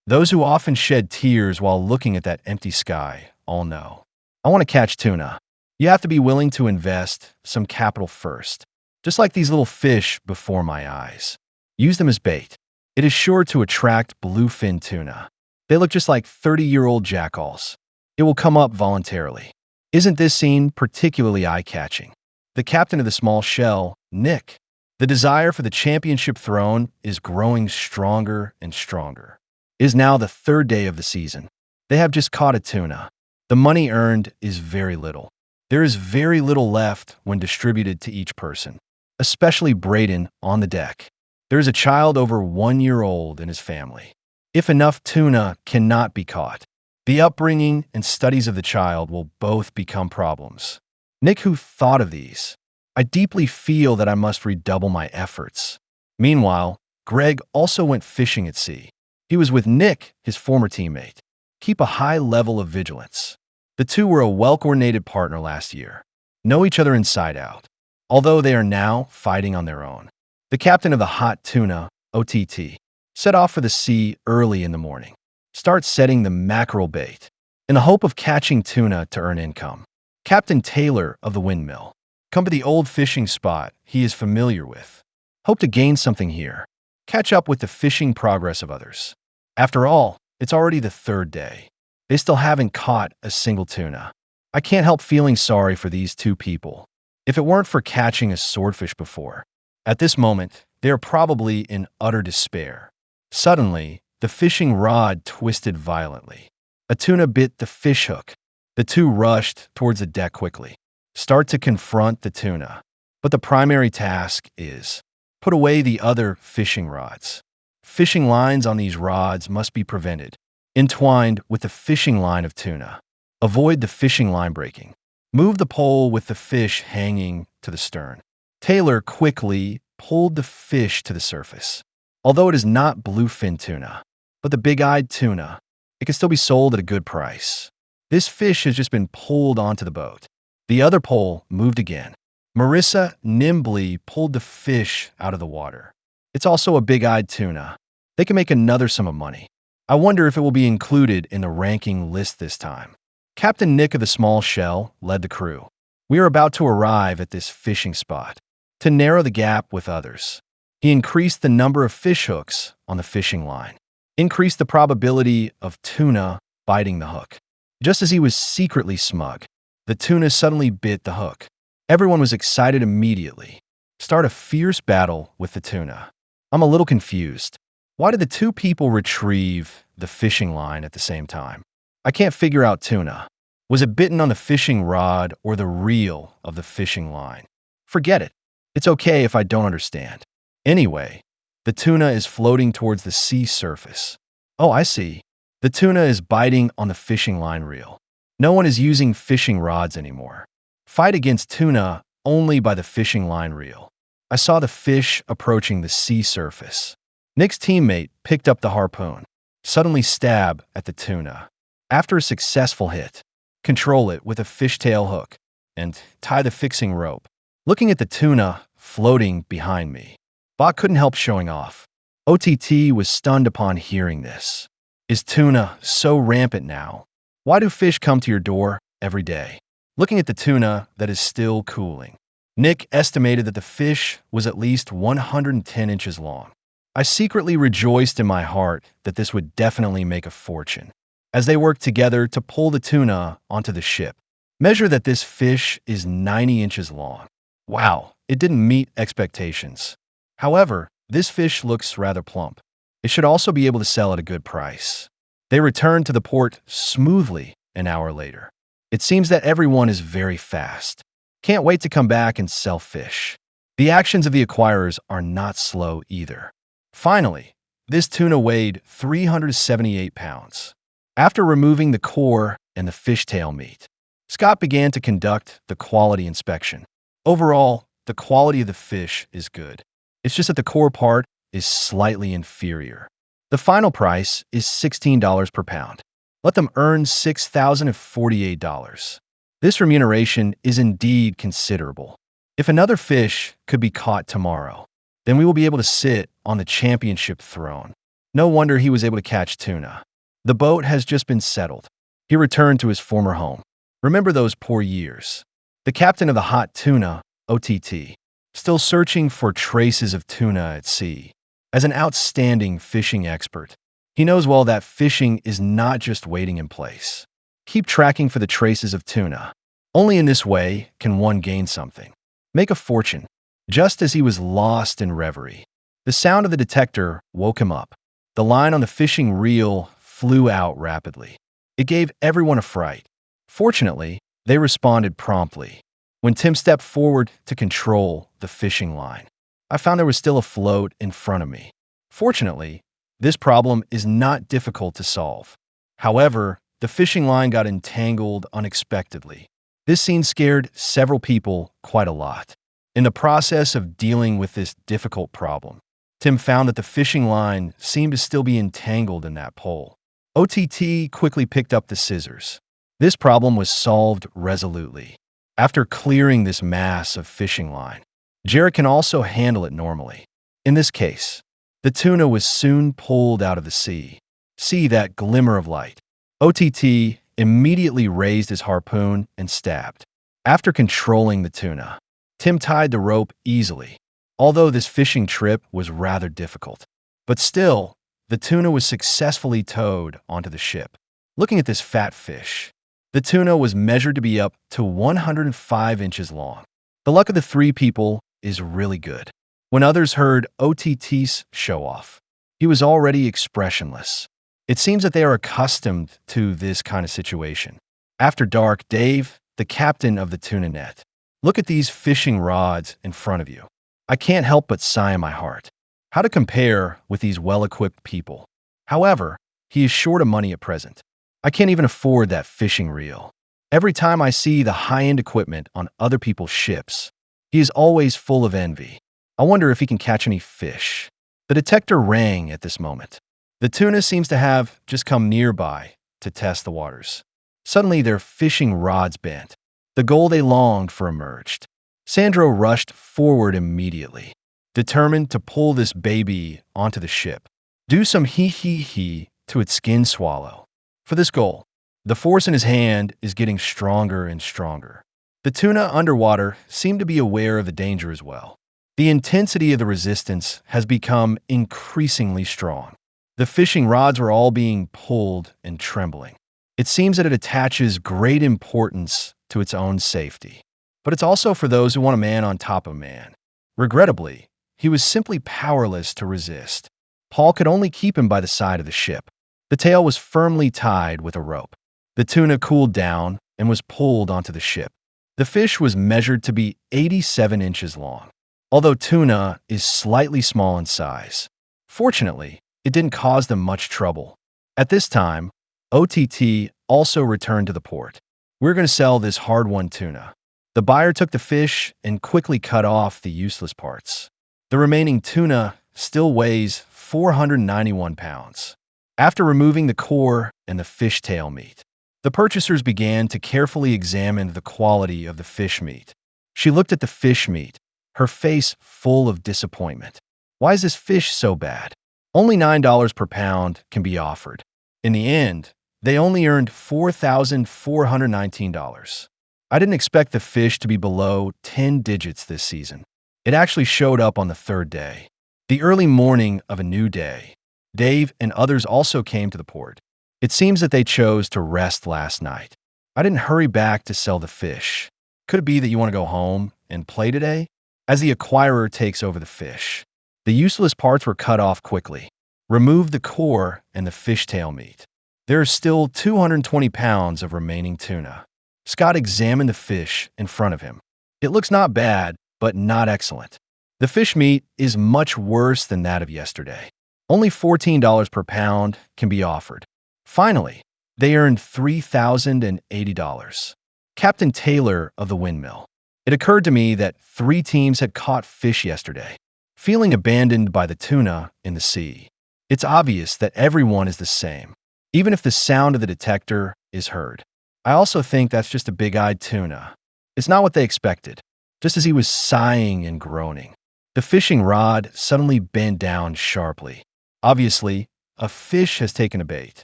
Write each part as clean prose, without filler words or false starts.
Those who often shed tears while looking at that empty sky all know. I want to catch tuna. You have to be willing to invest some capital first, just like these little fish before my eyes. Use them as bait. It is sure to attract bluefin tuna. They look just like 30-year-old jackals. It will come up voluntarily. Isn't this scene particularly eye-catching? The captain of the small shell, Nick. The desire for the championship throne is growing stronger and stronger. It is now the third day of the season. They have just caught a tuna. The money earned is very little. There is very little left when distributed to each person, especially Braden on the deck. There is a child over 1 year old in his family. If enough tuna cannot be caught, the upbringing and studies of the child will both become problems. Nick, who thought of these? I deeply feel that I must redouble my efforts. Meanwhile, Greg also went fishing at sea. He was with Nick, his former teammate. Keep a high level of vigilance. The two were a well-coordinated partner last year, know each other inside out, although they are now fighting on their own. The captain of the hot tuna, OTT, set off for the sea early in the morning. Start setting the mackerel bait in the hope of catching tuna to earn income. Captain Taylor of the windmill, come to the old fishing spot he is familiar with. Hope to gain something here. Catch up with the fishing progress of others. After all, it's already the third day. They still haven't caught a single tuna. I can't help feeling sorry for these two people. If it weren't for catching a swordfish before, at this moment, they are probably in utter despair. Suddenly, the fishing rod twisted violently. A tuna bit the fish hook. The two rushed towards the deck quickly. Start to confront the tuna. But the primary task is put away the other fishing rods. Fishing lines on these rods must be prevented, entwined with the fishing line of tuna. Avoid the fishing line breaking. Move the pole with the fish hanging to the stern. Taylor quickly pulled the fish to the surface. Although it is not bluefin tuna, but the big-eyed tuna, it can still be sold at a good price. This fish has just been pulled onto the boat. The other pole moved again. Marissa nimbly pulled the fish out of the water. It's also a big-eyed tuna. They can make another sum of money. I wonder if it will be included in the ranking list this time. Captain Nick of the small shell led the crew. We are about to arrive at this fishing spot. To narrow the gap with others, he increased the number of fish hooks on the fishing line, increased the probability of tuna biting the hook. Just as he was secretly smug, the tuna suddenly bit the hook. Everyone was excited immediately. Start a fierce battle with the tuna. I'm a little confused. Why did the two people retrieve the fishing line at the same time? I can't figure out tuna. Was it bitten on the fishing rod or the reel of the fishing line? Forget it. It's okay if I don't understand. Anyway, the tuna is floating towards the sea surface. Oh, I see. The tuna is biting on the fishing line reel. No one is using fishing rods anymore. Fight against tuna only by the fishing line reel. I saw the fish approaching the sea surface. Nick's teammate picked up the harpoon. Suddenly stab at the tuna. After a successful hit, control it with a fishtail hook and tie the fixing rope. Looking at the tuna floating behind me, Bach couldn't help showing off. OTT was stunned upon hearing this. Is tuna so rampant now? Why do fish come to your door every day? Looking at the tuna that is still cooling, Nick estimated that the fish was at least 110 inches long. I secretly rejoiced in my heart that this would definitely make a fortune. As they worked together to pull the tuna onto the ship, measure that this fish is 90 inches long. Wow, it didn't meet expectations. However, this fish looks rather plump. It should also be able to sell at a good price. They returned to the port smoothly an hour later. It seems that everyone is very fast. Can't wait to come back and sell fish. The actions of the acquirers are not slow either. Finally, this tuna weighed 378 pounds. After removing the core and the fishtail meat, Scott began to conduct the quality inspection. Overall, the quality of the fish is good. It's just that the core part is slightly inferior. The final price is $16 per pound. Let them earn $6,048. This remuneration is indeed considerable. If another fish could be caught tomorrow, then we will be able to sit on the championship throne. No wonder he was able to catch tuna. The boat has just been settled. He returned to his former home. Remember those poor years. The captain of the hot tuna, OTT, still searching for traces of tuna at sea. As an outstanding fishing expert, he knows well that fishing is not just waiting in place. Keep tracking for the traces of tuna. Only in this way can one gain something. Make a fortune. Just as he was lost in reverie, the sound of the detector woke him up. The line on the fishing reel flew out rapidly. It gave everyone a fright. Fortunately, they responded promptly. When Tim stepped forward to control the fishing line, I found there was still a float in front of me. Fortunately, this problem is not difficult to solve. However, the fishing line got entangled unexpectedly. This scene scared several people quite a lot. In the process of dealing with this difficult problem, Tim found that the fishing line seemed to still be entangled in that pole. OTT quickly picked up the scissors. This problem was solved resolutely. After clearing this mass of fishing line, Jarrett can also handle it normally. In this case, the tuna was soon pulled out of the sea. See that glimmer of light. OTT immediately raised his harpoon and stabbed. After controlling the tuna, Tim tied the rope easily, although this fishing trip was rather difficult. But still, the tuna was successfully towed onto the ship. Looking at this fat fish, the tuna was measured to be up to 105 inches long. The luck of the three people is really good. When others heard OTT's show off, he was already expressionless. It seems that they are accustomed to this kind of situation. After dark, Dave, the captain of the tuna net, look at these fishing rods in front of you. I can't help but sigh in my heart. How to compare with these well-equipped people? However, he is short of money at present. I can't even afford that fishing reel. Every time I see the high-end equipment on other people's ships, he is always full of envy. I wonder if he can catch any fish. The detector rang at this moment. The tuna seems to have just come nearby to test the waters. Suddenly, their fishing rods bent. The goal they longed for emerged. Sandro rushed forward immediately, determined to pull this baby onto the ship. Do some hee-hee-hee to its skin swallow. For this goal, the force in his hand is getting stronger and stronger. The tuna underwater seemed to be aware of the danger as well. The intensity of the resistance has become increasingly strong. The fishing rods were all being pulled and trembling. It seems that it attaches great importance to its own safety. But it's also for those who want a man on top of man. Regrettably, he was simply powerless to resist. Paul could only keep him by the side of the ship. The tail was firmly tied with a rope. The tuna cooled down and was pulled onto the ship. The fish was measured to be 87 inches long, although tuna is slightly small in size. Fortunately, it didn't cause them much trouble. At this time, OTT also returned to the port. We're going to sell this hard-won tuna. The buyer took the fish and quickly cut off the useless parts. The remaining tuna still weighs 491 pounds. After removing the core and the fish tail meat, the purchasers began to carefully examine the quality of the fish meat. She looked at the fish meat, her face full of disappointment. Why is this fish so bad? Only $9 per pound can be offered. In the end, they only earned $4,419. I didn't expect the fish to be below 10 digits this season. It actually showed up on the third day. The early morning of a new day, Dave and others also came to the port. It seems that they chose to rest last night. I didn't hurry back to sell the fish. Could it be that you want to go home and play today? As the acquirer takes over the fish, the useless parts were cut off quickly. Remove the core and the fishtail meat. There are still 220 pounds of remaining tuna. Scott examined the fish in front of him. It looks not bad, but not excellent. The fish meat is much worse than that of yesterday. Only $14 per pound can be offered. Finally, they earned $3,080. Captain Taylor of the windmill. It occurred to me that 3 teams had caught fish yesterday, feeling abandoned by the tuna in the sea. It's obvious that everyone is the same, even if the sound of the detector is heard. I also think that's just a big-eyed tuna. It's not what they expected. Just as he was sighing and groaning, the fishing rod suddenly bent down sharply. Obviously, a fish has taken a bait.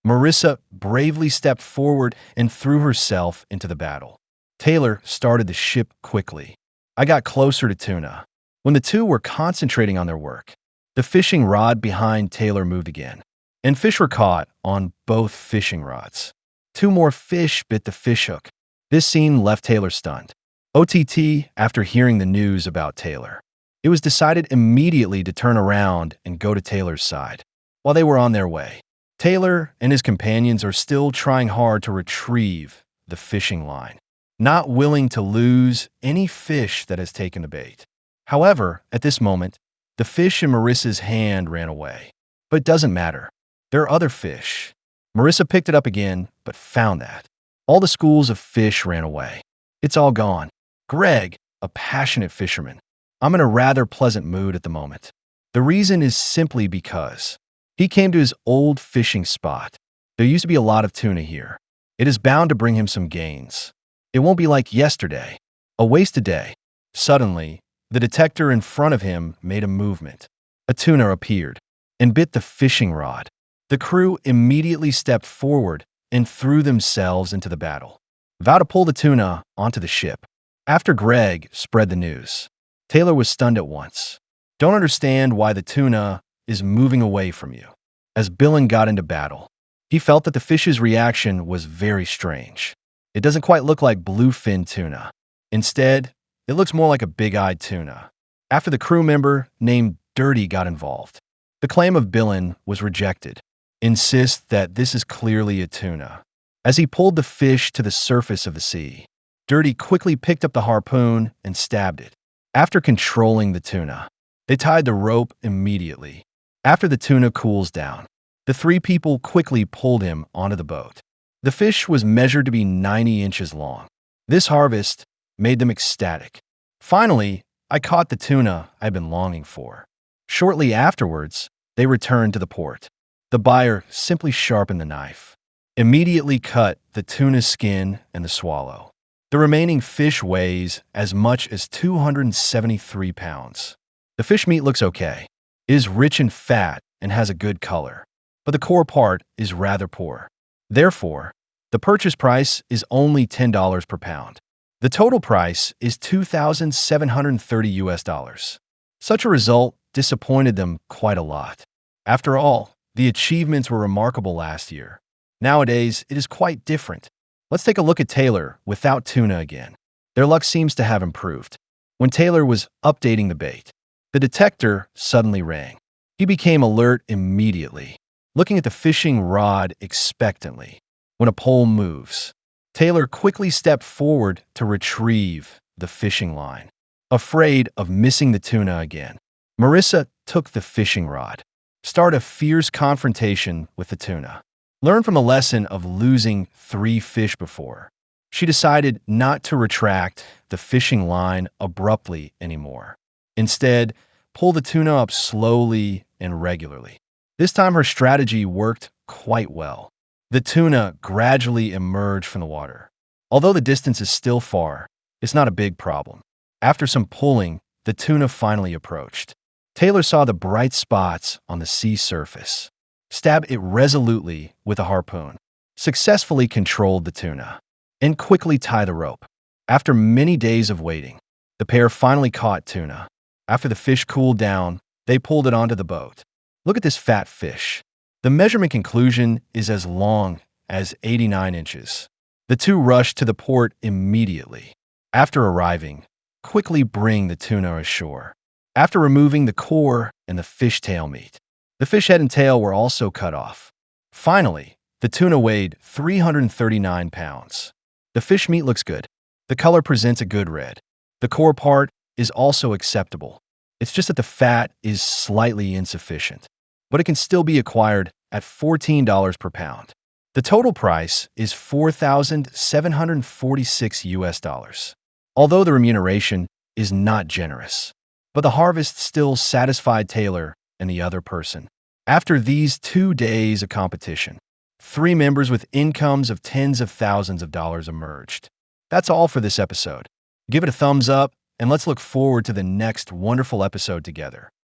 Marissa bravely stepped forward and threw herself into the battle. Taylor started the ship quickly. I got closer to Tuna. When the two were concentrating on their work, the fishing rod behind Taylor moved again, and fish were caught on both fishing rods. Two more fish bit the fishhook. This scene left Taylor stunned. OTT, after hearing the news about Taylor, it was decided immediately to turn around and go to Taylor's side. While they were on their way, Taylor and his companions are still trying hard to retrieve the fishing line, not willing to lose any fish that has taken the bait. However, at this moment, the fish in Marissa's hand ran away. But it doesn't matter. There are other fish. Marissa picked it up again, but found that all the schools of fish ran away. It's all gone. Greg, a passionate fisherman. I'm in a rather pleasant mood at the moment. The reason is simply because he came to his old fishing spot. There used to be a lot of tuna here. It is bound to bring him some gains. It won't be like yesterday, a wasted day. Suddenly, the detector in front of him made a movement. A tuna appeared and bit the fishing rod. The crew immediately stepped forward and threw themselves into the battle, vowed to pull the tuna onto the ship. After Greg spread the news, Taylor was stunned at once. Don't understand why the tuna is moving away from you. As Billin got into battle, he felt that the fish's reaction was very strange. It doesn't quite look like bluefin tuna. Instead, it looks more like a big-eyed tuna. After the crew member named Dirty got involved, the claim of Billin was rejected. Insist that this is clearly a tuna. As he pulled the fish to the surface of the sea, Dirty quickly picked up the harpoon and stabbed it. After controlling the tuna, they tied the rope immediately. After the tuna cools down, the three people quickly pulled him onto the boat. The fish was measured to be 90 inches long. This harvest made them ecstatic. Finally, I caught the tuna I'd been longing for. Shortly afterwards, they returned to the port. The buyer simply sharpened the knife, immediately cut the tuna's skin and the swallow. The remaining fish weighs as much as 273 pounds. The fish meat looks okay. It is rich in fat and has a good color, but the core part is rather poor. Therefore, the purchase price is only $10 per pound. The total price is $2,730. Such a result disappointed them quite a lot. After all, the achievements were remarkable last year. Nowadays, it is quite different. Let's take a look at Taylor without tuna again. Their luck seems to have improved. When Taylor was updating the bait, the detector suddenly rang. He became alert immediately, looking at the fishing rod expectantly. When a pole moves, Taylor quickly stepped forward to retrieve the fishing line. Afraid of missing the tuna again, Marissa took the fishing rod, started a fierce confrontation with the tuna. Learn from a lesson of losing 3 fish before. She decided not to retract the fishing line abruptly anymore. Instead, pull the tuna up slowly and regularly. This time her strategy worked quite well. The tuna gradually emerged from the water. Although the distance is still far, it's not a big problem. After some pulling, the tuna finally approached. Taylor saw the bright spots on the sea surface, stabbed it resolutely with a harpoon, successfully controlled the tuna, and quickly tied the rope. After many days of waiting, the pair finally caught tuna. After the fish cooled down, they pulled it onto the boat. Look at this fat fish. The measurement conclusion is as long as 89 inches. The two rushed to the port immediately. After arriving, quickly bring the tuna ashore. After removing the core and the fish tail meat, the fish head and tail were also cut off. Finally, the tuna weighed 339 pounds. The fish meat looks good. The color presents a good red. The core part is also acceptable. It's just that the fat is slightly insufficient, but it can still be acquired at $14 per pound. The total price is $4,746. Although the remuneration is not generous, but the harvest still satisfied Taylor and the other person. After these 2 days of competition, 3 members with incomes of tens of thousands of dollars emerged. That's all for this episode. Give it a thumbs up, and let's look forward to the next wonderful episode together.